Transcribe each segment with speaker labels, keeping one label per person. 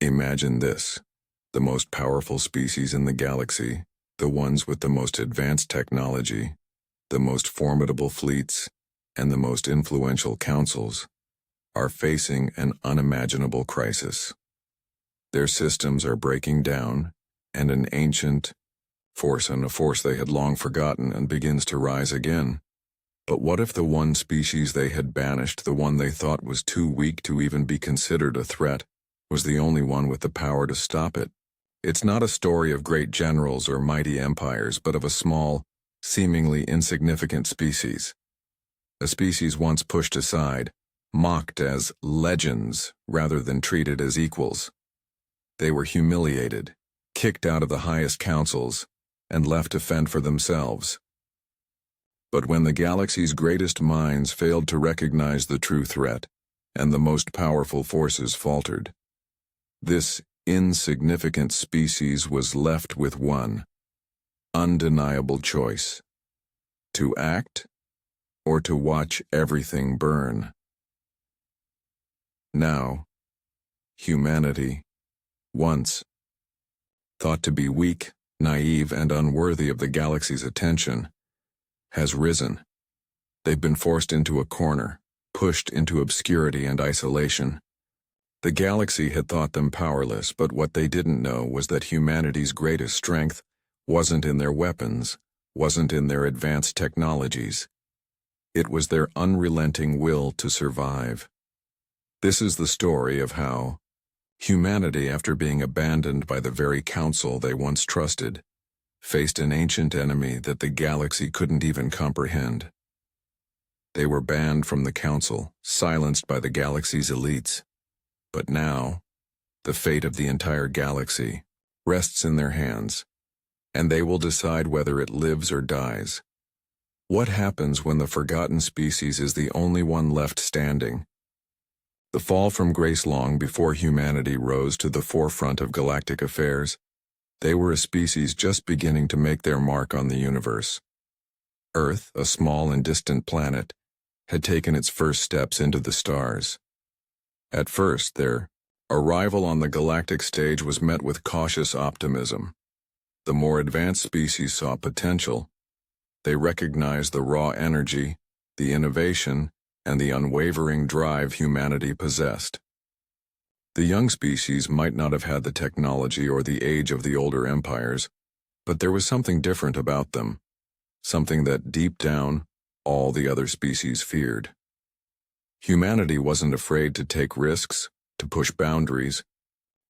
Speaker 1: Imagine this: the most powerful species in the galaxy, the ones with the most advanced technology, the most formidable fleets, and the most influential councils, are facing an unimaginable crisis. Their systems are breaking down, and an ancient force they had long forgotten and begins to rise again. But what if the one species they had banished, the one they thought was too weak to even be considered a threat, was the only one with the power to stop it? It's not a story of great generals or mighty empires, but of a small, seemingly insignificant species. A species once pushed aside, mocked as legends rather than treated as equals. They were humiliated, kicked out of the highest councils, and left to fend for themselves. But when the galaxy's greatest minds failed to recognize the true threat, and the most powerful forces faltered, this insignificant species was left with one undeniable choice: to act or to watch everything burn. Now, humanity, once thought to be weak, naive, and unworthy of the galaxy's attention, has risen. They've been forced into a corner, pushed into obscurity and isolation. The galaxy had thought them powerless, but what they didn't know was that humanity's greatest strength wasn't in their weapons, wasn't in their advanced technologies. It was their unrelenting will to survive. This is the story of how humanity, after being abandoned by the very council they once trusted, faced an ancient enemy that the galaxy couldn't even comprehend. They were banned from the council, silenced by the galaxy's elites. But now, the fate of the entire galaxy rests in their hands, and they will decide whether it lives or dies. What happens when the forgotten species is the only one left standing? The fall from grace. Long before humanity rose to the forefront of galactic affairs, they were a species just beginning to make their mark on the universe. Earth, a small and distant planet, had taken its first steps into the stars. At first, their arrival on the galactic stage was met with cautious optimism. The more advanced species saw potential. They recognized the raw energy, the innovation, and the unwavering drive humanity possessed. The young species might not have had the technology or the age of the older empires, but there was something different about them, something that deep down all the other species feared. Humanity wasn't afraid to take risks, to push boundaries,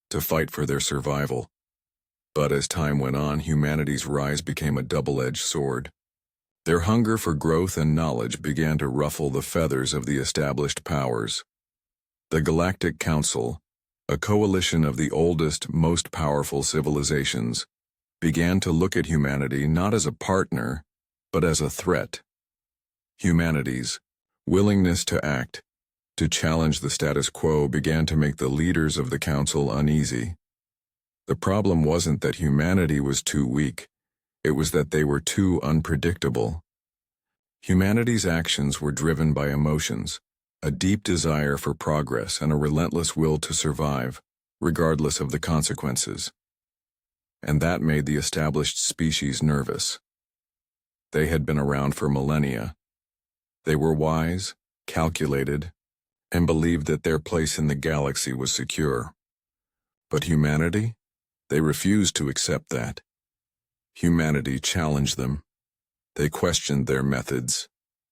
Speaker 1: to fight for their survival. But as time went on, humanity's rise became a double-edged sword. Their hunger for growth and knowledge began to ruffle the feathers of the established powers. The Galactic Council, a coalition of the oldest, most powerful civilizations, began to look at humanity not as a partner, but as a threat. Humanity's willingness to act, to challenge the status quo, began to make the leaders of the Council uneasy. The problem wasn't that humanity was too weak. It was that they were too unpredictable. Humanity's actions were driven by emotions, a deep desire for progress and a relentless will to survive, regardless of the consequences. And that made the established species nervous. They had been around for millennia. They were wise, calculated, and believed that their place in the galaxy was secure. But humanity? They refused to accept that. Humanity challenged them. They questioned their methods.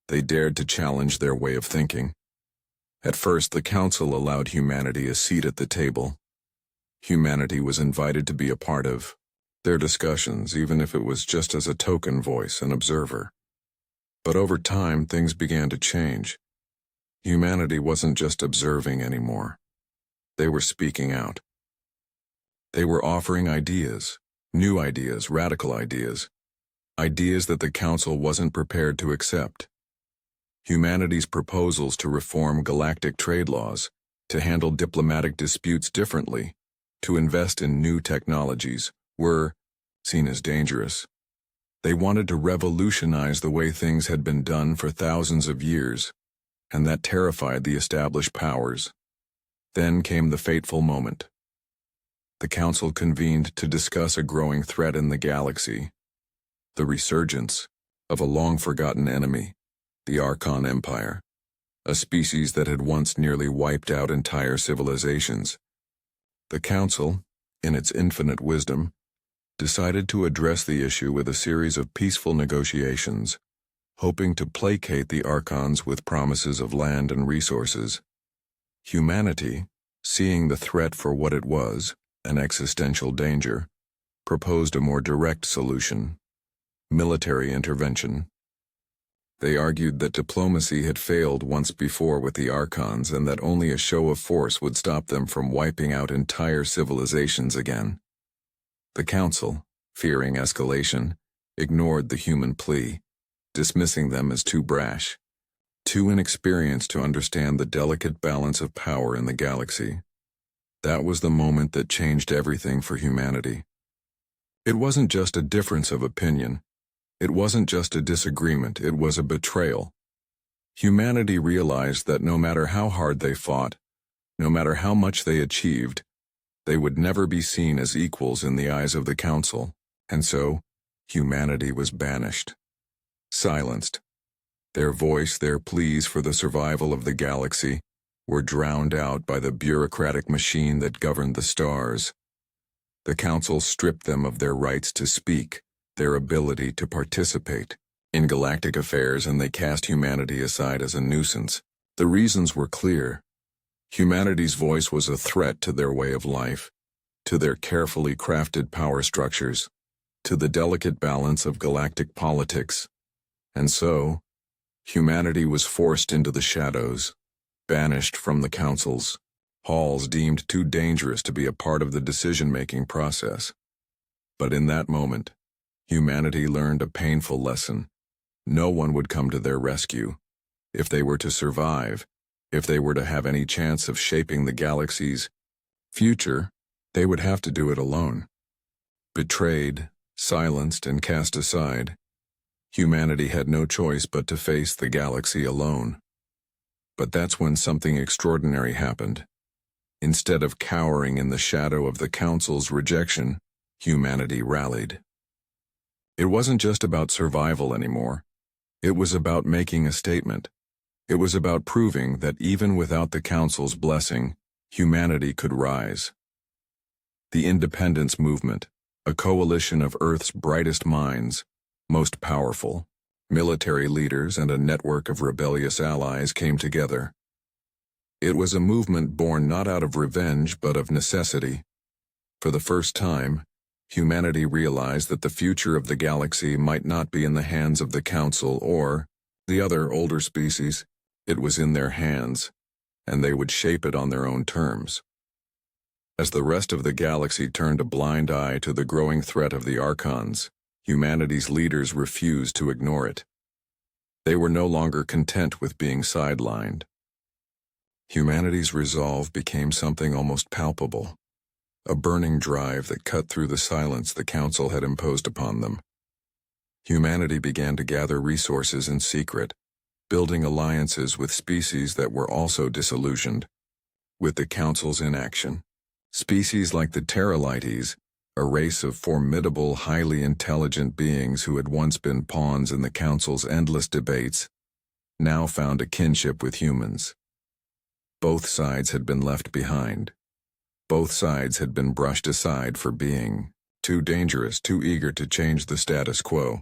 Speaker 1: They dared to challenge their way of thinking. At first, the Council allowed humanity a seat at the table. Humanity was invited to be a part of their discussions, even if it was just as a token voice, an observer. But over time, things began to change. Humanity wasn't just observing anymore. They were speaking out. They were offering ideas. New ideas, radical ideas. Ideas that the Council wasn't prepared to accept. Humanity's proposals to reform galactic trade laws, to handle diplomatic disputes differently, to invest in new technologies, were seen as dangerous. They wanted to revolutionize the way things had been done for thousands of years, and that terrified the established powers. Then came the fateful moment. the Council convened to discuss a growing threat in the galaxy, the resurgence of a long-forgotten enemy, the Archon Empire, a species that had once nearly wiped out entire civilizations. The Council, in its infinite wisdom, decided to address the issue with a series of peaceful negotiations, hoping to placate the Archons with promises of land and resources. Humanity, seeing the threat for what it was, an existential danger, proposed a more direct solution: military intervention. They argued that diplomacy had failed once before with the Archons and that only a show of force would stop them from wiping out entire civilizations again. The Council, fearing escalation, ignored the human plea, dismissing them as too brash, too inexperienced to understand the delicate balance of power in the galaxy. That was the moment that changed everything for humanity. It wasn't just a difference of opinion. It wasn't just a disagreement, it was a betrayal. Humanity realized that no matter how hard they fought, no matter how much they achieved, they would never be seen as equals in the eyes of the Council, and so, humanity was banished, silenced. Their voice, their pleas for the survival of the galaxy, were drowned out by the bureaucratic machine that governed the stars. The Council stripped them of their rights to speak, their ability to participate in galactic affairs, and they cast humanity aside as a nuisance. The reasons were clear. Humanity's voice was a threat to their way of life, to their carefully crafted power structures, to the delicate balance of galactic politics. And so, humanity was forced into the shadows, banished from the councils, halls deemed too dangerous to be a part of the decision-making process. But in that moment, humanity learned a painful lesson. No one would come to their rescue. If they were to survive, if they were to have any chance of shaping the galaxy's future, they would have to do it alone. Betrayed, silenced, and cast aside, humanity had no choice but to face the galaxy alone. But that's when something extraordinary happened. Instead of cowering in the shadow of the Council's rejection, humanity rallied. It wasn't just about survival anymore. It was about making a statement. It was about proving that even without the Council's blessing, humanity could rise. The independence movement, a coalition of Earth's brightest minds, most powerful, military leaders, and a network of rebellious allies came together. It was a movement born not out of revenge but of necessity. For the first time, humanity realized that the future of the galaxy might not be in the hands of the Council or the other older species. It was in their hands, and they would shape it on their own terms. As the rest of the galaxy turned a blind eye to the growing threat of the Archons, humanity's leaders refused to ignore it. They were no longer content with being sidelined. Humanity's resolve became something almost palpable, a burning drive that cut through the silence the Council had imposed upon them. Humanity began to gather resources in secret, building alliances with species that were also disillusioned with the Council's inaction. Species like the Terralites, a race of formidable, highly intelligent beings who had once been pawns in the Council's endless debates, now found a kinship with humans. Both sides had been left behind. Both sides had been brushed aside for being too dangerous, too eager to change the status quo.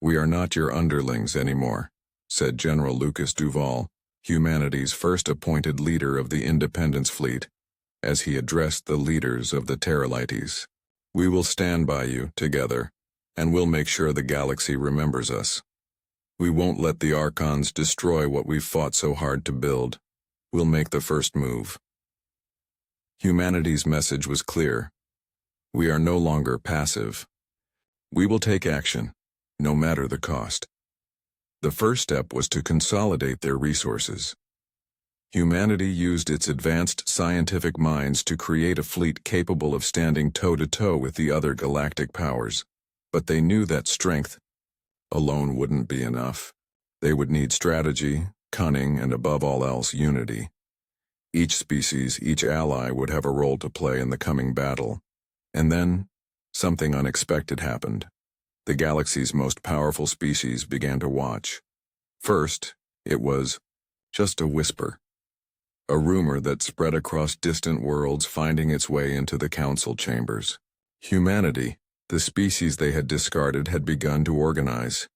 Speaker 1: "We are not your underlings anymore," said General Lucas Duval, humanity's first appointed leader of the Independence Fleet, as he addressed the leaders of the Terralites. "We will stand by you, together, and we'll make sure the galaxy remembers us. We won't let the Archons destroy what we've fought so hard to build. We'll make the first move." Humanity's message was clear. We are no longer passive. We will take action, no matter the cost. The first step was to consolidate their resources. Humanity used its advanced scientific minds to create a fleet capable of standing toe-to-toe with the other galactic powers. But they knew that strength alone wouldn't be enough. They would need strategy, cunning, and above all else, unity. Each species, each ally would have a role to play in the coming battle. And then, something unexpected happened. The galaxy's most powerful species began to watch. First, it was just a whisper. A rumor that spread across distant worlds, finding its way into the council chambers. Humanity, the species they had discarded, had begun to organize,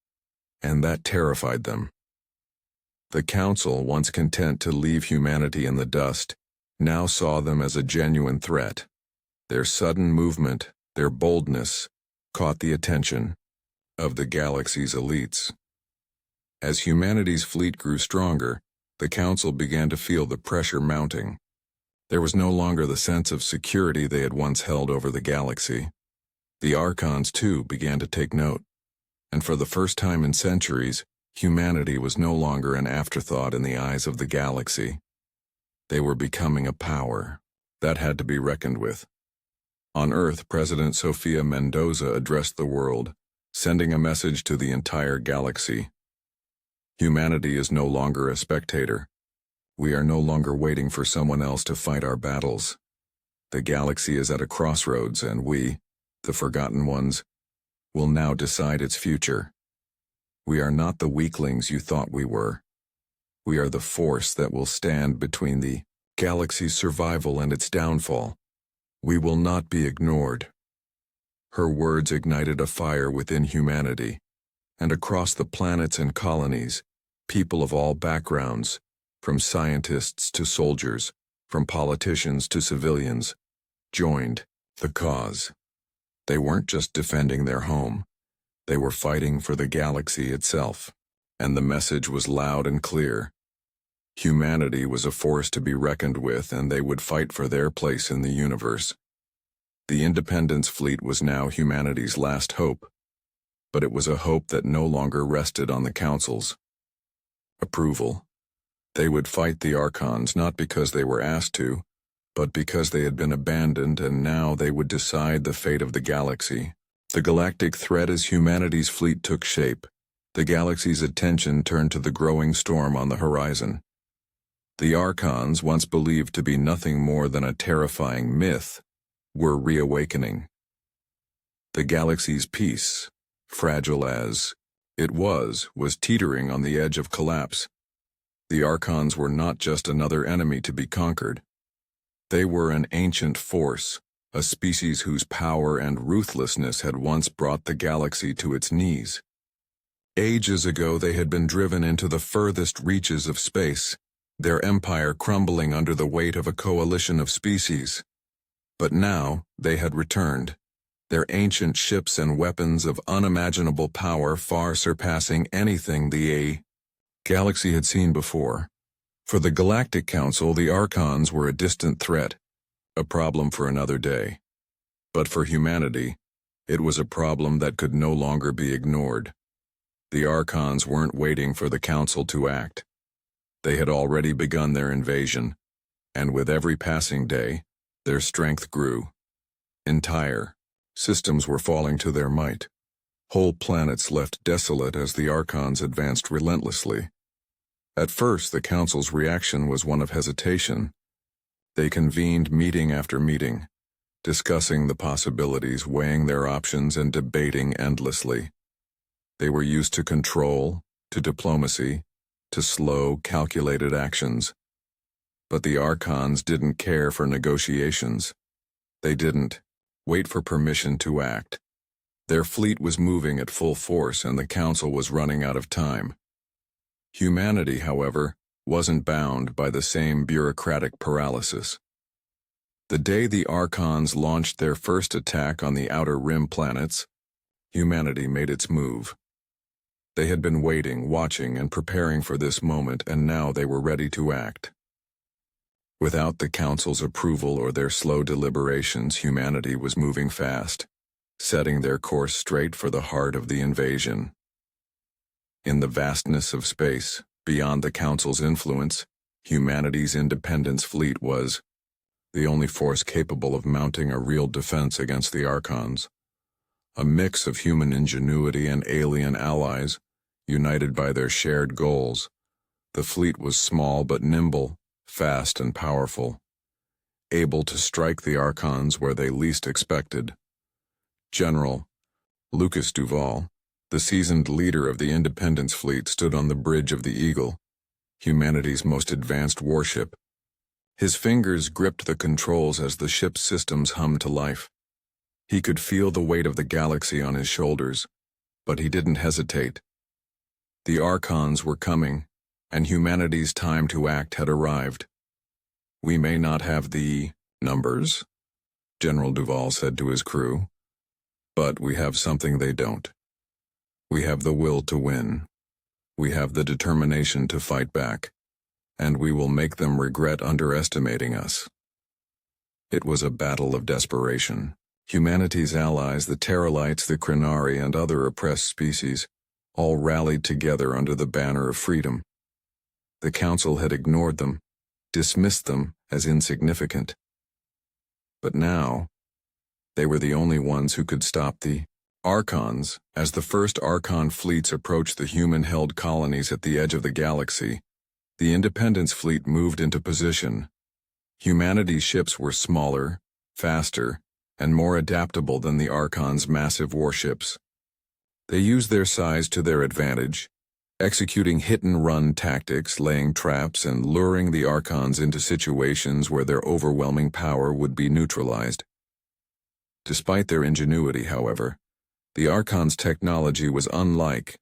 Speaker 1: and that terrified them. The council, once content to leave humanity in the dust, now saw them as a genuine threat. Their sudden movement, their boldness, caught the attention of the galaxy's elites. As humanity's fleet grew stronger, the council began to feel the pressure mounting. There was no longer the sense of security they had once held over the galaxy. The Archons, too, began to take note, and for the first time in centuries, humanity was no longer an afterthought in the eyes of the galaxy. They were becoming a power that had to be reckoned with. On Earth, President Sofia Mendoza addressed the world, sending a message to the entire galaxy. Humanity is no longer a spectator. We are no longer waiting for someone else to fight our battles. The galaxy is at a crossroads, and we, the Forgotten Ones, will now decide its future. We are not the weaklings you thought we were. We are the force that will stand between the galaxy's survival and its downfall. We will not be ignored. Her words ignited a fire within humanity, and across the planets and colonies, people of all backgrounds, from scientists to soldiers, from politicians to civilians, joined the cause. They weren't just defending their home. They were fighting for the galaxy itself, and the message was loud and clear. Humanity was a force to be reckoned with, and they would fight for their place in the universe. The Independence Fleet was now humanity's last hope, but it was a hope that no longer rested on the Council's approval. They would fight the Archons not because they were asked to, but because they had been abandoned, and now they would decide the fate of the galaxy. The galactic threat as humanity's fleet took shape. The galaxy's attention turned to the growing storm on the horizon. The Archons, once believed to be nothing more than a terrifying myth, were reawakening. The galaxy's peace, fragile as it was teetering on the edge of collapse. The Archons were not just another enemy to be conquered. They were an ancient force, a species whose power and ruthlessness had once brought the galaxy to its knees. Ages ago they had been driven into the furthest reaches of space, their empire crumbling under the weight of a coalition of species. But now they had returned, their ancient ships and weapons of unimaginable power far surpassing anything the galaxy had seen before. For the Galactic Council, the Archons were a distant threat, a problem for another day. But for humanity, it was a problem that could no longer be ignored. The Archons weren't waiting for the Council to act. They had already begun their invasion, and with every passing day, their strength grew. Entire systems were falling to their might. Whole planets left desolate as the Archons advanced relentlessly. At first, the Council's reaction was one of hesitation. They convened meeting after meeting, discussing the possibilities, weighing their options, and debating endlessly. They were used to control, to diplomacy, to slow, calculated actions. But the Archons didn't care for negotiations. They didn't wait for permission to act. Their fleet was moving at full force, and the Council was running out of time. Humanity, however, wasn't bound by the same bureaucratic paralysis. The day the Archons launched their first attack on the Outer Rim planets, humanity made its move. They had been waiting, watching, and preparing for this moment, and now they were ready to act. Without the Council's approval or their slow deliberations, humanity was moving fast, setting their course straight for the heart of the invasion. In the vastness of space, beyond the Council's influence, humanity's Independence Fleet was the only force capable of mounting a real defense against the Archons. A mix of human ingenuity and alien allies, united by their shared goals. The fleet was small but nimble, fast and powerful, able to strike the Archons where they least expected. General Lucas Duval, the seasoned leader of the Independence Fleet, stood on the bridge of the Eagle, humanity's most advanced warship. His fingers gripped the controls as the ship's systems hummed to life. He could feel the weight of the galaxy on his shoulders, but he didn't hesitate. The Archons were coming, and humanity's time to act had arrived. "We may not have the numbers," General Duval said to his crew, "but we have something they don't. We have the will to win. We have the determination to fight back, and we will make them regret underestimating us." It was a battle of desperation. Humanity's allies, the Terralites, the Krenari, and other oppressed species, all rallied together under the banner of freedom. The Council had ignored them, dismissed them as insignificant. But now, they were the only ones who could stop the Archons. As the first Archon fleets approached the human-held colonies at the edge of the galaxy, the Independence Fleet moved into position. Humanity's ships were smaller, faster, and more adaptable than the Archons' massive warships. They used their size to their advantage, executing hit-and-run tactics, laying traps, and luring the Archons into situations where their overwhelming power would be neutralized. Despite their ingenuity, however, the Archons' technology was unlike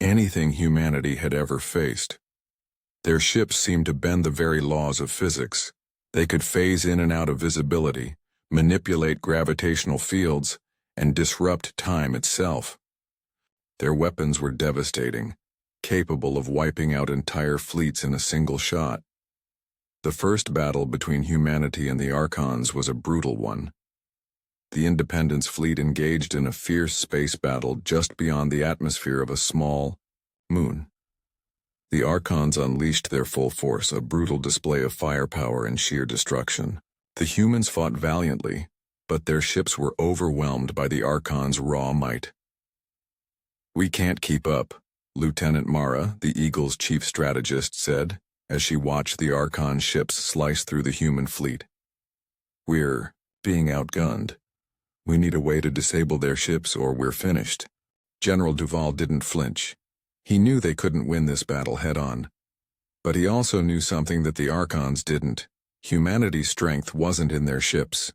Speaker 1: anything humanity had ever faced. Their ships seemed to bend the very laws of physics. They could phase in and out of visibility, manipulate gravitational fields, and disrupt time itself. Their weapons were devastating, capable of wiping out entire fleets in a single shot. The first battle between humanity and the Archons was a brutal one. The Independence Fleet engaged in a fierce space battle just beyond the atmosphere of a small moon. The Archons unleashed their full force, a brutal display of firepower and sheer destruction. The humans fought valiantly, but their ships were overwhelmed by the Archons' raw might. "We can't keep up," Lieutenant Mara, the Eagle's chief strategist, said, as she watched the Archon ships slice through the human fleet. "We're being outgunned. We need a way to disable their ships or we're finished." General Duval didn't flinch. He knew they couldn't win this battle head-on. But he also knew something that the Archons didn't. Humanity's strength wasn't in their ships.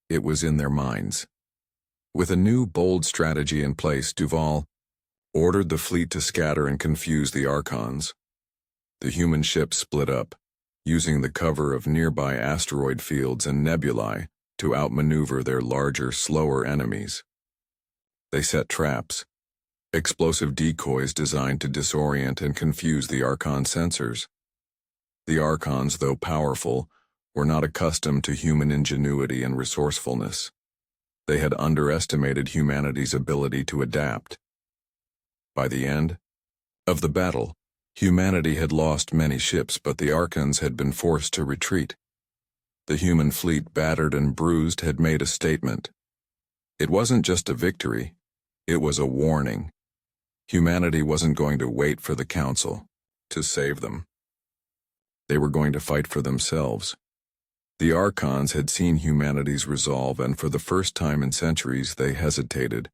Speaker 1: It was in their minds. With a new, bold strategy in place, Duval ordered the fleet to scatter and confuse the Archons. The human ships split up, using the cover of nearby asteroid fields and nebulae to outmaneuver their larger, slower enemies. They set traps, explosive decoys designed to disorient and confuse the Archon sensors. The Archons, though powerful, were not accustomed to human ingenuity and resourcefulness. They had underestimated humanity's ability to adapt. By the end of the battle, humanity had lost many ships, but the Archons had been forced to retreat. The human fleet, battered and bruised, had made a statement. It wasn't just a victory, it was a warning. Humanity wasn't going to wait for the Council to save them. They were going to fight for themselves. The Archons had seen humanity's resolve, and for the first time in centuries they hesitated.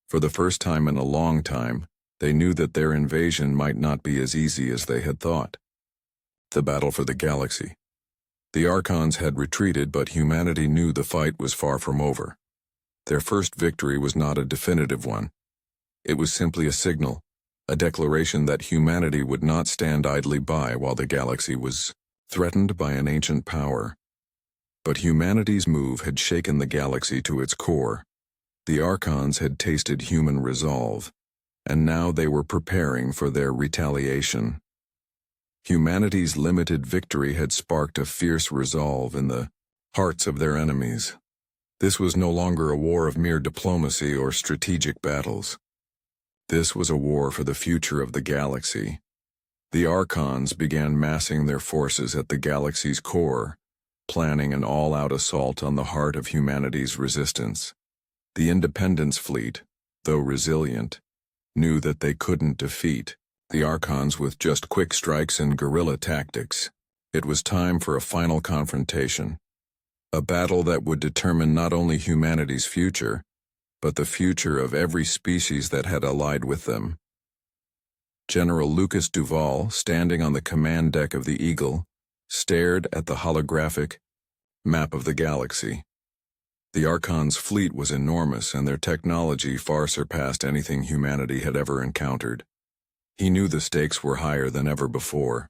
Speaker 1: For the first time in a long time, they knew that their invasion might not be as easy as they had thought. The battle for the galaxy. The Archons had retreated, but humanity knew the fight was far from over. Their first victory was not a definitive one. It was simply a signal, a declaration that humanity would not stand idly by while the galaxy was threatened by an ancient power. But humanity's move had shaken the galaxy to its core. The Archons had tasted human resolve, and now they were preparing for their retaliation. Humanity's limited victory had sparked a fierce resolve in the hearts of their enemies. This was no longer a war of mere diplomacy or strategic battles. This was a war for the future of the galaxy. The Archons began massing their forces at the galaxy's core, planning an all-out assault on the heart of humanity's resistance. The Independence Fleet, though resilient, knew that they couldn't defeat the Archons with just quick strikes and guerrilla tactics. It was time for a final confrontation. A battle that would determine not only humanity's future, but the future of every species that had allied with them. General Lucas Duval, standing on the command deck of the Eagle, stared at the holographic map of the galaxy. The Archon's fleet was enormous, and their technology far surpassed anything humanity had ever encountered. He knew the stakes were higher than ever before.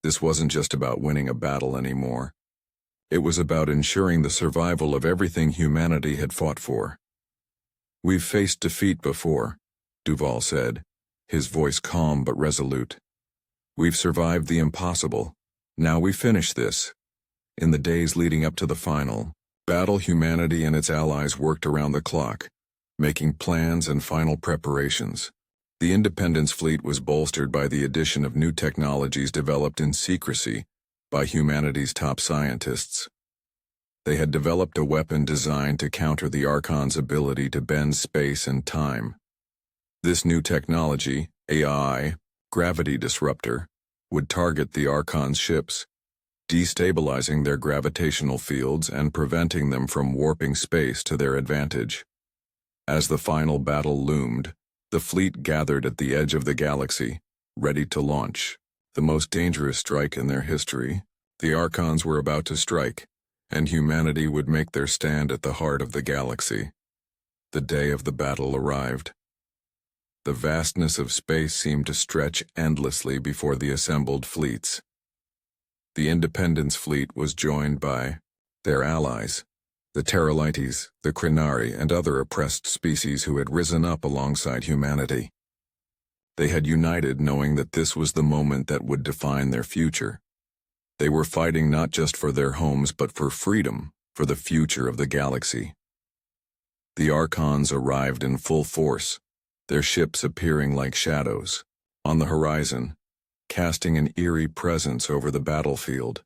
Speaker 1: This wasn't just about winning a battle anymore. It was about ensuring the survival of everything humanity had fought for. "We've faced defeat before," Duval said, his voice calm but resolute. "We've survived the impossible. Now we finish this." In the days leading up to the final battle, humanity and its allies worked around the clock, making plans and final preparations. The Independence fleet was bolstered by the addition of new technologies developed in secrecy by humanity's top scientists. They had developed a weapon designed to counter the Archon's ability to bend space and time. This new technology, AI, gravity disruptor, would target the Archon's ships, destabilizing their gravitational fields and preventing them from warping space to their advantage. As the final battle loomed, the fleet gathered at the edge of the galaxy, ready to launch. The most dangerous strike in their history, the Archons were about to strike, and humanity would make their stand at the heart of the galaxy. The day of the battle arrived. The vastness of space seemed to stretch endlessly before the assembled fleets. The Independence fleet was joined by their allies, the Terralites, the Crinari, and other oppressed species who had risen up alongside humanity. They had united knowing that this was the moment that would define their future. They were fighting not just for their homes but for freedom, for the future of the galaxy. The Archons arrived in full force, their ships appearing like shadows on the horizon, casting an eerie presence over the battlefield.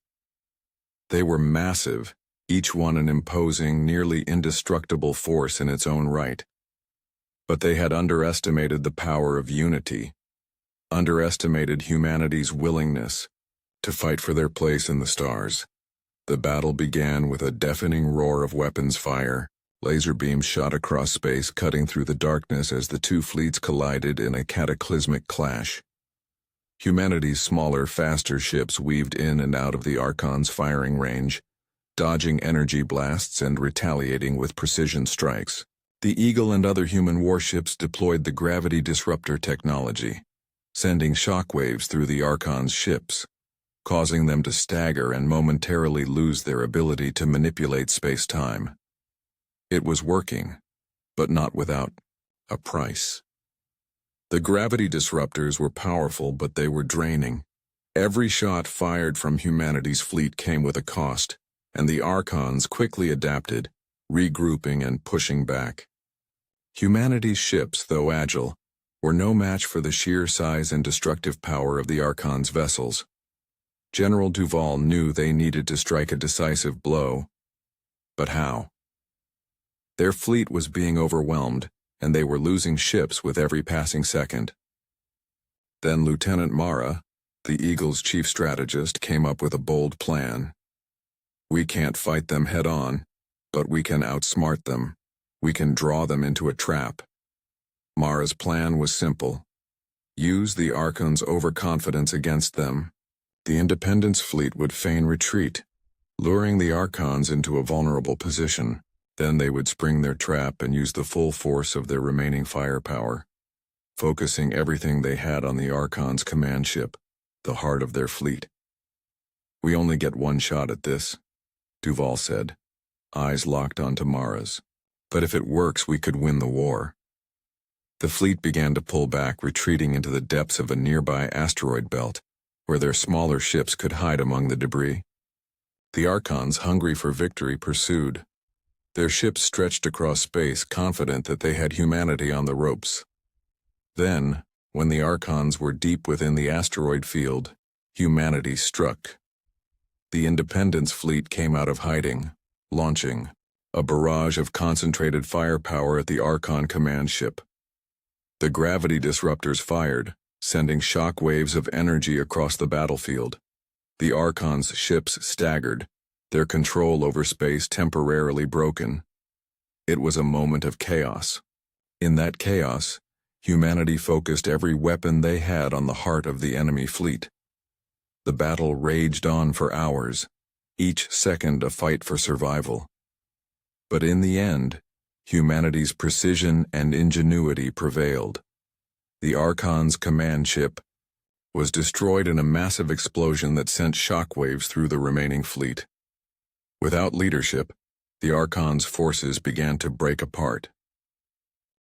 Speaker 1: They were massive, each one an imposing, nearly indestructible force in its own right. But they had underestimated the power of unity, underestimated humanity's willingness to fight for their place in the stars. The battle began with a deafening roar of weapons fire. Laser beams shot across space, cutting through the darkness as the two fleets collided in a cataclysmic clash. Humanity's smaller, faster ships weaved in and out of the Archon's firing range, dodging energy blasts and retaliating with precision strikes. The Eagle and other human warships deployed the gravity disruptor technology, sending shockwaves through the Archon's ships, causing them to stagger and momentarily lose their ability to manipulate space-time. It was working, but not without a price. The gravity disruptors were powerful, but they were draining. Every shot fired from humanity's fleet came with a cost, and the Archons quickly adapted, regrouping and pushing back. Humanity's ships, though agile, were no match for the sheer size and destructive power of the Archon's vessels. General Duval knew they needed to strike a decisive blow. But how? Their fleet was being overwhelmed, and they were losing ships with every passing second. Then Lieutenant Mara, the Eagle's chief strategist, came up with a bold plan. "We can't fight them head-on, but we can outsmart them. We can draw them into a trap." Mara's plan was simple. Use the Archon's overconfidence against them. The Independence fleet would feign retreat, luring the Archons into a vulnerable position. Then they would spring their trap and use the full force of their remaining firepower, focusing everything they had on the Archon's command ship, the heart of their fleet. "We only get one shot at this," Duval said, eyes locked onto Mara's. "But if it works, we could win the war." The fleet began to pull back, retreating into the depths of a nearby asteroid belt, where their smaller ships could hide among the debris. The Archons, hungry for victory, pursued. Their ships stretched across space, confident that they had humanity on the ropes. Then, when the Archons were deep within the asteroid field, humanity struck. The Independence fleet came out of hiding, launching a barrage of concentrated firepower at the Archon command ship. The gravity disruptors fired, sending shock waves of energy across the battlefield. The Archon's ships staggered, their control over space temporarily broken. It was a moment of chaos. In that chaos, humanity focused every weapon they had on the heart of the enemy fleet. The battle raged on for hours, each second a fight for survival. But in the end, humanity's precision and ingenuity prevailed. The Archon's command ship was destroyed in a massive explosion that sent shockwaves through the remaining fleet. Without leadership, the Archon's forces began to break apart.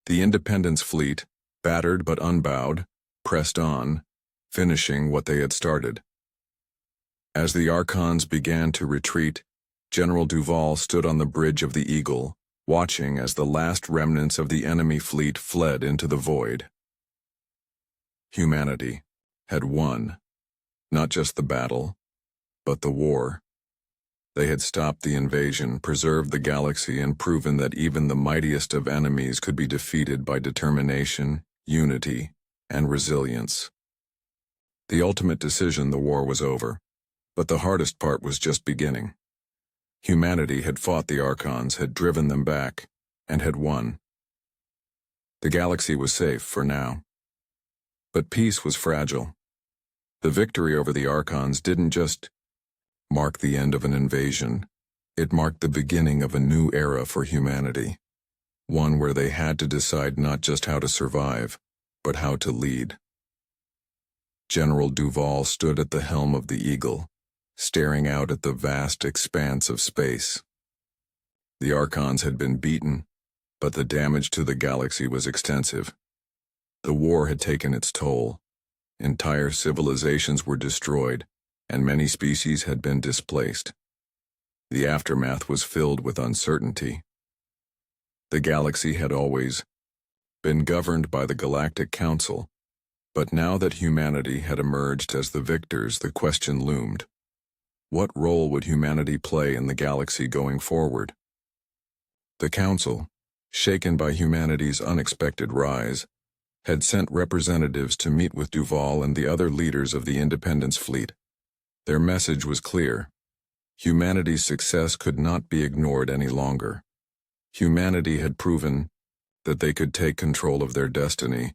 Speaker 1: The Independence fleet, battered but unbowed, pressed on, finishing what they had started. As the Archons began to retreat, General Duval stood on the bridge of the Eagle, watching as the last remnants of the enemy fleet fled into the void. Humanity had won, not just the battle, but the war. They had stopped the invasion, preserved the galaxy, and proven that even the mightiest of enemies could be defeated by determination, unity, and resilience. The ultimate decision, the war was over, but the hardest part was just beginning. Humanity had fought the Archons, had driven them back, and had won. The galaxy was safe for now. But peace was fragile. The victory over the Archons didn't just mark the end of an invasion, it marked the beginning of a new era for humanity, one where they had to decide not just how to survive, but how to lead. General Duval stood at the helm of the Eagle, staring out at the vast expanse of space. The Archons had been beaten, but the damage to the galaxy was extensive. The war had taken its toll. Entire civilizations were destroyed, and many species had been displaced. The aftermath was filled with uncertainty. The galaxy had always been governed by the Galactic Council, but now that humanity had emerged as the victors, the question loomed. What role would humanity play in the galaxy going forward? The Council, shaken by humanity's unexpected rise, had sent representatives to meet with Duval and the other leaders of the Independence fleet. Their message was clear. Humanity's success could not be ignored any longer. Humanity had proven that they could take control of their destiny,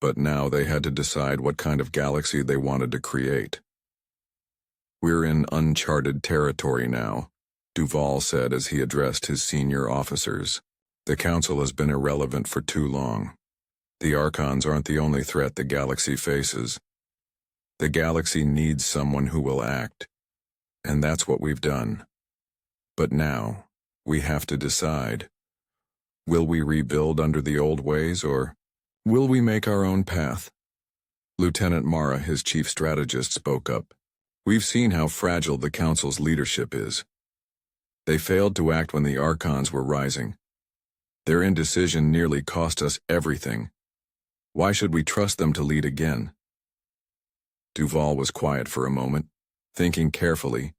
Speaker 1: but now they had to decide what kind of galaxy they wanted to create. "We're in uncharted territory now," Duval said as he addressed his senior officers. "The Council has been irrelevant for too long. The Archons aren't the only threat the galaxy faces. The galaxy needs someone who will act, and that's what we've done. But now, we have to decide. Will we rebuild under the old ways, or will we make our own path?" Lieutenant Mara, his chief strategist, spoke up. "We've seen how fragile the Council's leadership is. They failed to act when the Archons were rising. Their indecision nearly cost us everything. Why should we trust them to lead again?" Duval was quiet for a moment, thinking carefully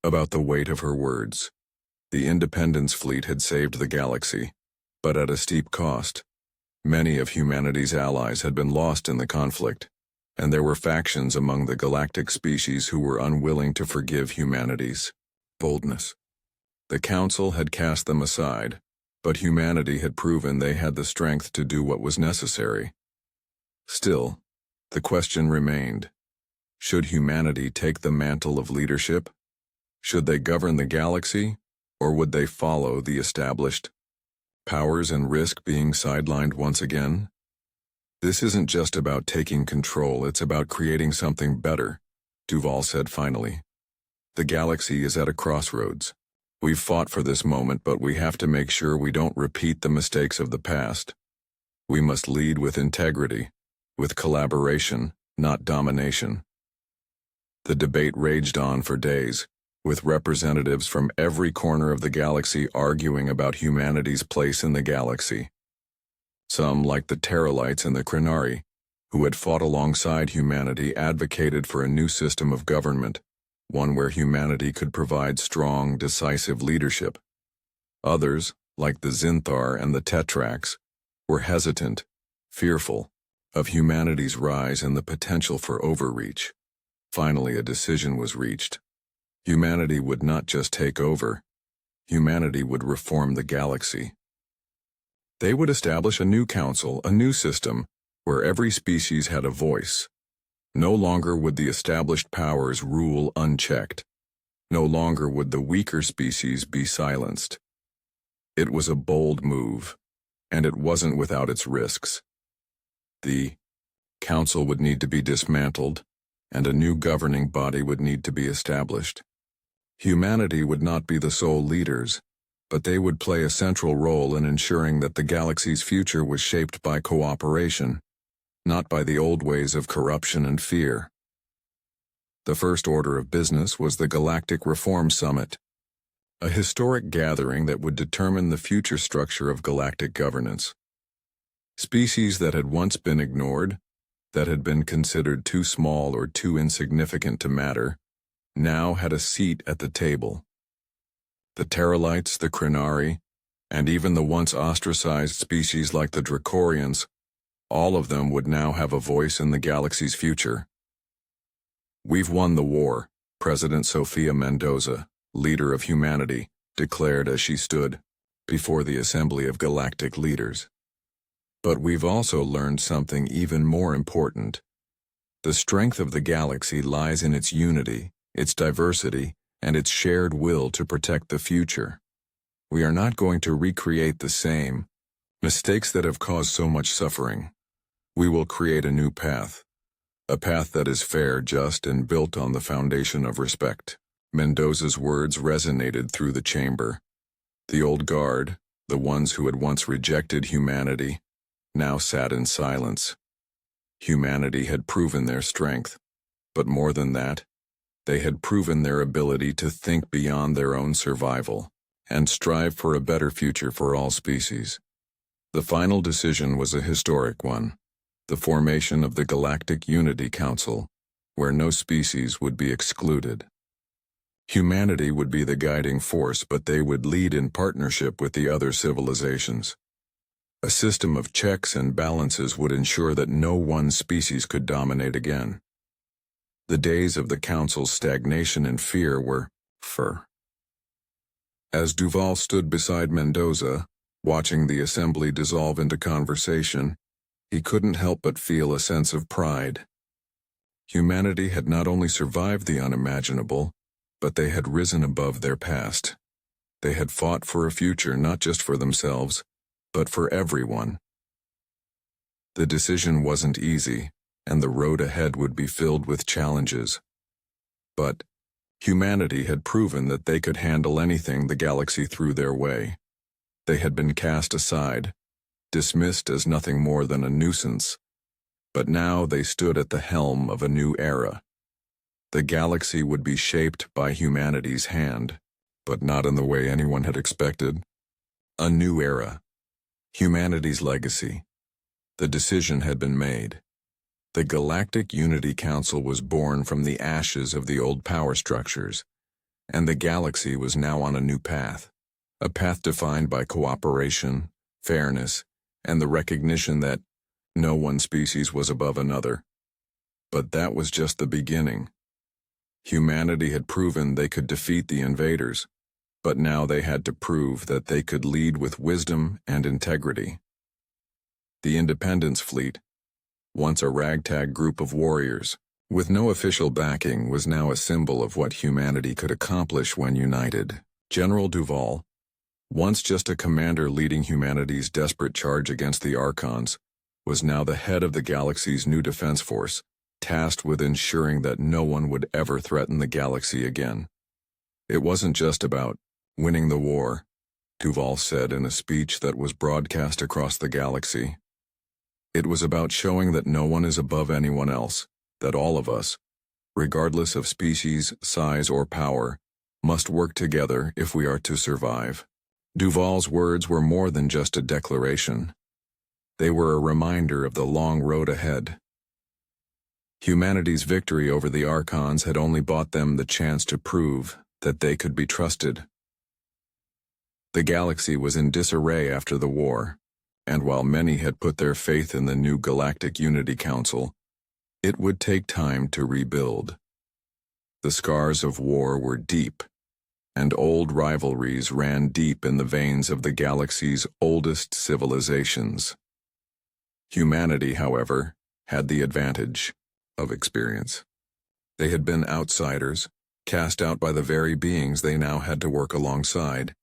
Speaker 1: about the weight of her words. The Independence fleet had saved the galaxy, but at a steep cost. Many of humanity's allies had been lost in the conflict, and there were factions among the galactic species who were unwilling to forgive humanity's boldness. The Council had cast them aside, but humanity had proven they had the strength to do what was necessary. Still, the question remained. Should humanity take the mantle of leadership? Should they govern the galaxy, or would they follow the established powers and risk being sidelined once again? "This isn't just about taking control, it's about creating something better," Duval said finally. "The galaxy is at a crossroads. We've fought for this moment, but we have to make sure we don't repeat the mistakes of the past. We must lead with integrity, with collaboration, not domination." The debate raged on for days, with representatives from every corner of the galaxy arguing about humanity's place in the galaxy. Some, like the Terralites and the Krenari, who had fought alongside humanity, advocated for a new system of government, one where humanity could provide strong, decisive leadership. Others, like the Zinthar and the Tetrax, were hesitant, fearful of humanity's rise and the potential for overreach. Finally, a decision was reached. Humanity would not just take over. Humanity would reform the galaxy. They would establish a new council, a new system, where every species had a voice. No longer would the established powers rule unchecked. No longer would the weaker species be silenced. It was a bold move, and it wasn't without its risks. The council would need to be dismantled, and a new governing body would need to be established. Humanity would not be the sole leaders, but they would play a central role in ensuring that the galaxy's future was shaped by cooperation, not by the old ways of corruption and fear. The first order of business was the Galactic Reform Summit, a historic gathering that would determine the future structure of galactic governance. Species that had once been ignored, that had been considered too small or too insignificant to matter, now had a seat at the table. The Terralites, the Crinari, and even the once ostracized species like the Dracorians, all of them would now have a voice in the galaxy's future. "We've won the war," President Sofia Mendoza, leader of humanity, declared as she stood before the assembly of galactic leaders. "But we've also learned something even more important. The strength of the galaxy lies in its unity, its diversity, and its shared will to protect the future. We are not going to recreate the same mistakes that have caused so much suffering. We will create a new path, a path that is fair, just, and built on the foundation of respect." Mendoza's words resonated through the chamber. The old guard, the ones who had once rejected humanity, now sat in silence. Humanity had proven their strength, but more than that, they had proven their ability to think beyond their own survival and strive for a better future for all species. The final decision was a historic one, the formation of the Galactic Unity Council, where no species would be excluded. Humanity would be the guiding force, but they would lead in partnership with the other civilizations. A system of checks and balances would ensure that no one species could dominate again. The days of the Council's stagnation and fear were over. As Duval stood beside Mendoza, watching the assembly dissolve into conversation, he couldn't help but feel a sense of pride. Humanity had not only survived the unimaginable, but they had risen above their past. They had fought for a future not just for themselves, but for everyone. The decision wasn't easy, and the road ahead would be filled with challenges. But humanity had proven that they could handle anything the galaxy threw their way. They had been cast aside, dismissed as nothing more than a nuisance, but now they stood at the helm of a new era. The galaxy would be shaped by humanity's hand, but not in the way anyone had expected. A new era. Humanity's legacy. The decision had been made. The Galactic Unity Council was born from the ashes of the old power structures, and the galaxy was now on a new path. A path defined by cooperation, fairness, and the recognition that no one species was above another. But that was just the beginning. Humanity had proven they could defeat the invaders, but now they had to prove that they could lead with wisdom and integrity. The Independence Fleet, once a ragtag group of warriors, with no official backing, was now a symbol of what humanity could accomplish when united. General Duval, once just a commander leading humanity's desperate charge against the Archons, was now the head of the galaxy's new defense force, tasked with ensuring that no one would ever threaten the galaxy again. It wasn't just about winning the war, Duval said in a speech that was broadcast across the galaxy. It was about showing that no one is above anyone else, that all of us, regardless of species, size, or power, must work together if we are to survive. Duval's words were more than just a declaration. They were a reminder of the long road ahead. Humanity's victory over the Archons had only bought them the chance to prove that they could be trusted. The galaxy was in disarray after the war, and while many had put their faith in the new Galactic Unity Council, it would take time to rebuild. The scars of war were deep, and old rivalries ran deep in the veins of the galaxy's oldest civilizations. Humanity, however, had the advantage of experience. They had been outsiders, cast out by the very beings they now had to work alongside.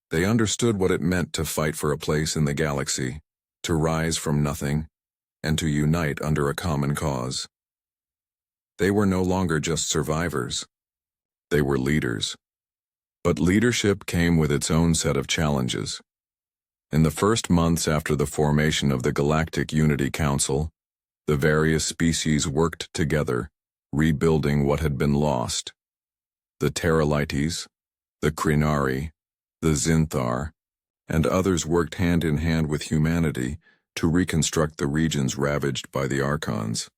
Speaker 1: They understood what it meant to fight for a place in the galaxy, to rise from nothing, and to unite under a common cause. They were no longer just survivors. They were leaders. But leadership came with its own set of challenges. In the first months after the formation of the Galactic Unity Council, the various species worked together, rebuilding what had been lost. The Terralites, the Krinari, the Zinthar, and others worked hand in hand with humanity to reconstruct the regions ravaged by the Archons.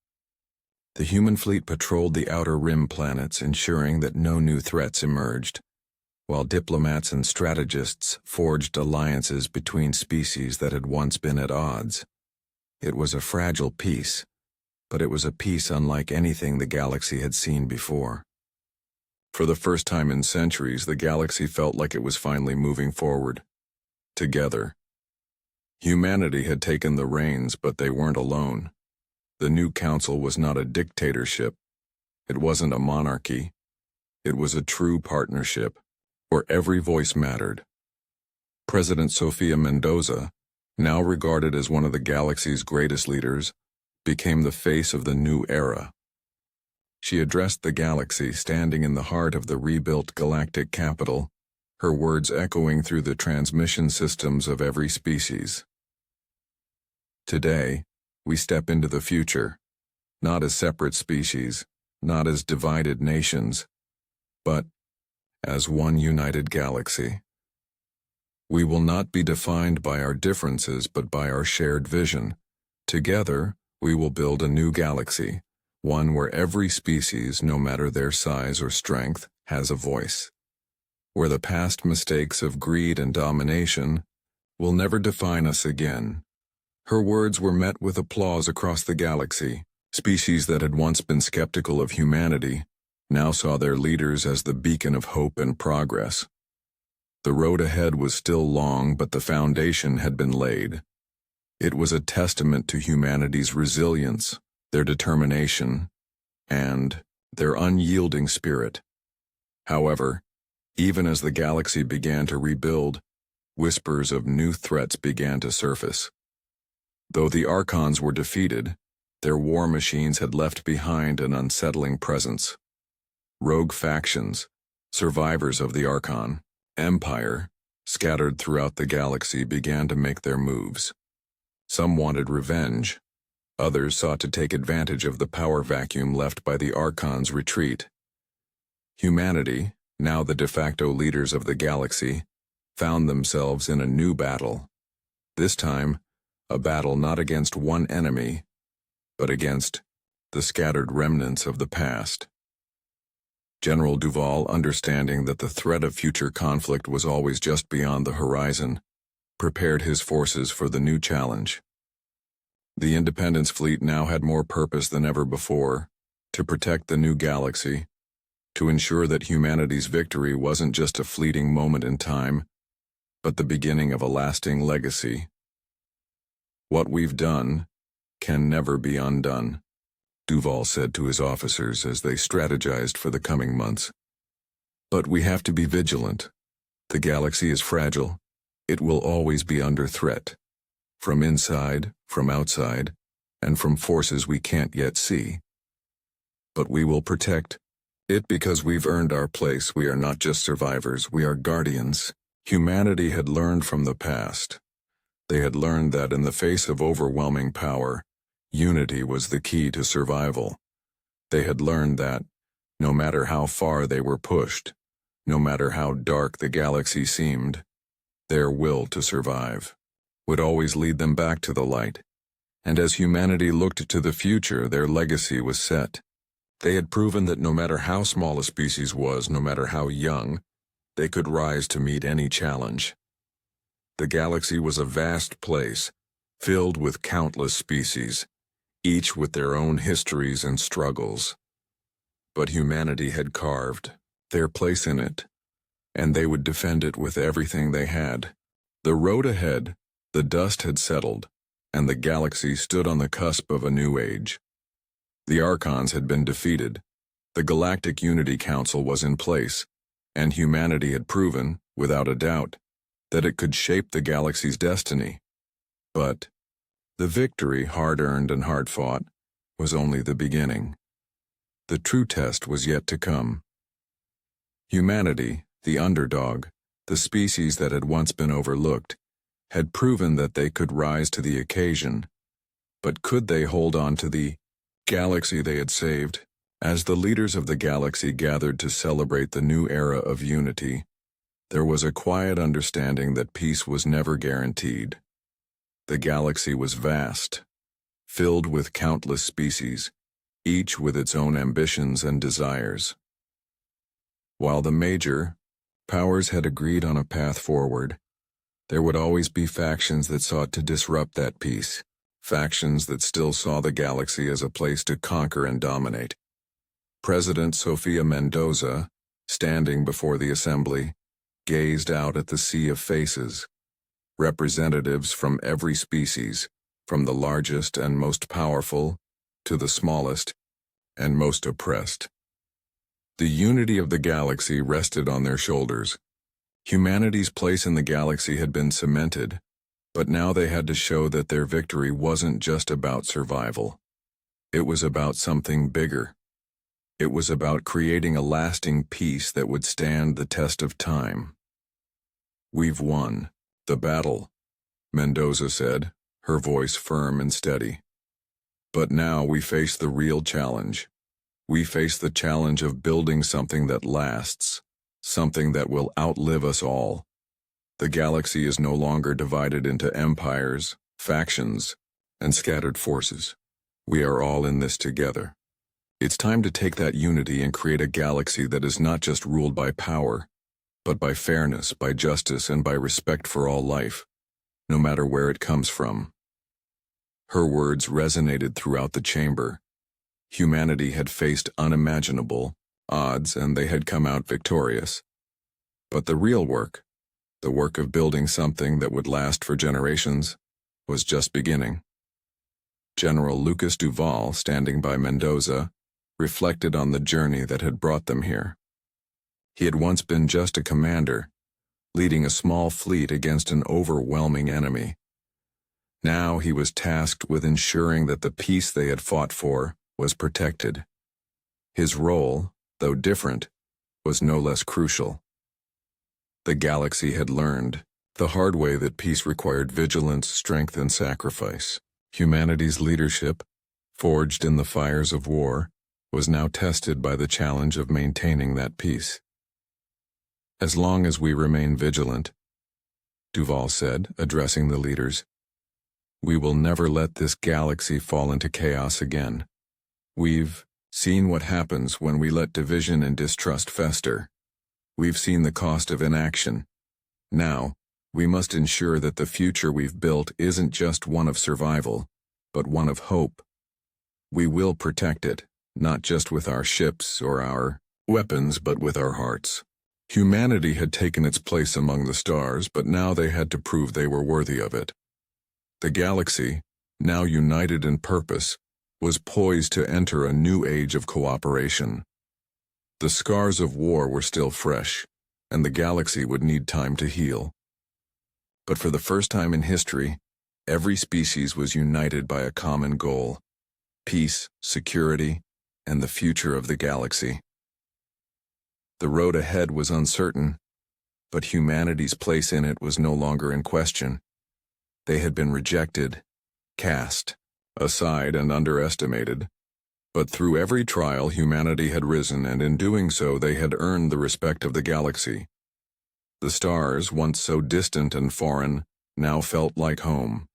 Speaker 1: The human fleet patrolled the outer rim planets, ensuring that no new threats emerged, while diplomats and strategists forged alliances between species that had once been at odds. It was a fragile peace, but it was a peace unlike anything the galaxy had seen before. For the first time in centuries, the galaxy felt like it was finally moving forward, together. Humanity had taken the reins, but they weren't alone. The new council was not a dictatorship. It wasn't a monarchy. It was a true partnership, where every voice mattered. President Sofia Mendoza, now regarded as one of the galaxy's greatest leaders, became the face of the new era. She addressed the galaxy, standing in the heart of the rebuilt galactic capital, her words echoing through the transmission systems of every species. Today, we step into the future, not as separate species, not as divided nations, but as one united galaxy. We will not be defined by our differences but by our shared vision. Together, we will build a new galaxy, one where every species, no matter their size or strength, has a voice. Where the past mistakes of greed and domination will never define us again. Her words were met with applause across the galaxy. Species that had once been skeptical of humanity now saw their leaders as the beacon of hope and progress. The road ahead was still long, but the foundation had been laid. It was a testament to humanity's resilience, their determination, and their unyielding spirit. However, even as the galaxy began to rebuild, whispers of new threats began to surface. Though the Archons were defeated, their war machines had left behind an unsettling presence. Rogue factions, survivors of the Archon Empire, scattered throughout the galaxy, began to make their moves. Some wanted revenge. Others sought to take advantage of the power vacuum left by the Archon's retreat. Humanity, now the de facto leaders of the galaxy, found themselves in a new battle. This time, a battle not against one enemy, but against the scattered remnants of the past. General Duval, understanding that the threat of future conflict was always just beyond the horizon, prepared his forces for the new challenge. The Independence Fleet now had more purpose than ever before, to protect the new galaxy, to ensure that humanity's victory wasn't just a fleeting moment in time, but the beginning of a lasting legacy. What we've done can never be undone, Duval said to his officers as they strategized for the coming months. But we have to be vigilant. The galaxy is fragile. It will always be under threat. From inside, from outside, and from forces we can't yet see. But we will protect it because we've earned our place. We are not just survivors, we are guardians. Humanity had learned from the past. They had learned that in the face of overwhelming power, unity was the key to survival. They had learned that, no matter how far they were pushed, no matter how dark the galaxy seemed, their will to survive would always lead them back to the light. And as humanity looked to the future, their legacy was set. They had proven that no matter how small a species was, no matter how young, they could rise to meet any challenge. The galaxy was a vast place, filled with countless species, each with their own histories and struggles. But humanity had carved their place in it, and they would defend it with everything they had. The road ahead, the dust had settled, and the galaxy stood on the cusp of a new age. The Archons had been defeated, the Galactic Unity Council was in place, and humanity had proven, without a doubt, that it could shape the galaxy's destiny. But the victory, hard-earned and hard-fought, was only the beginning. The true test was yet to come. Humanity, the underdog, the species that had once been overlooked, had proven that they could rise to the occasion. But could they hold on to the galaxy they had saved? As the leaders of the galaxy gathered to celebrate the new era of unity, there was a quiet understanding that peace was never guaranteed. The galaxy was vast, filled with countless species, each with its own ambitions and desires. While the major powers had agreed on a path forward, there would always be factions that sought to disrupt that peace, factions that still saw the galaxy as a place to conquer and dominate. President Sofia Mendoza, standing before the assembly, gazed out at the sea of faces, representatives from every species, from the largest and most powerful to the smallest and most oppressed. The unity of the galaxy rested on their shoulders. Humanity's place in the galaxy had been cemented, but now they had to show that their victory wasn't just about survival. It was about something bigger. It was about creating a lasting peace that would stand the test of time. "We've won the battle," Mendoza said, her voice firm and steady. "But now we face the real challenge. We face the challenge of building something that lasts, something that will outlive us all. The galaxy is no longer divided into empires, factions, and scattered forces. We are all in this together. It's time to take that unity and create a galaxy that is not just ruled by power, but by fairness, by justice, and by respect for all life, no matter where it comes from." Her words resonated throughout the chamber. Humanity had faced unimaginable odds, and they had come out victorious. But the real work, the work of building something that would last for generations, was just beginning. General Lucas Duval, standing by Mendoza, reflected on the journey that had brought them here. He had once been just a commander, leading a small fleet against an overwhelming enemy. Now he was tasked with ensuring that the peace they had fought for was protected. His role, though different, was no less crucial. The galaxy had learned the hard way that peace required vigilance, strength, and sacrifice. Humanity's leadership, forged in the fires of war, was now tested by the challenge of maintaining that peace. "As long as we remain vigilant," Duval said, addressing the leaders, "we will never let this galaxy fall into chaos again. We've seen what happens when we let division and distrust fester. We've seen the cost of inaction. Now, we must ensure that the future we've built isn't just one of survival, but one of hope. We will protect it, not just with our ships or our weapons, but with our hearts." Humanity had taken its place among the stars, but now they had to prove they were worthy of it. The galaxy, now united in purpose, was poised to enter a new age of cooperation. The scars of war were still fresh, and the galaxy would need time to heal. But for the first time in history, every species was united by a common goal: peace, security, and the future of the galaxy. The road ahead was uncertain, but humanity's place in it was no longer in question. They had been rejected, cast aside, and underestimated. But through every trial, humanity had risen, and in doing so they had earned the respect of the galaxy. The stars, once so distant and foreign, now felt like home.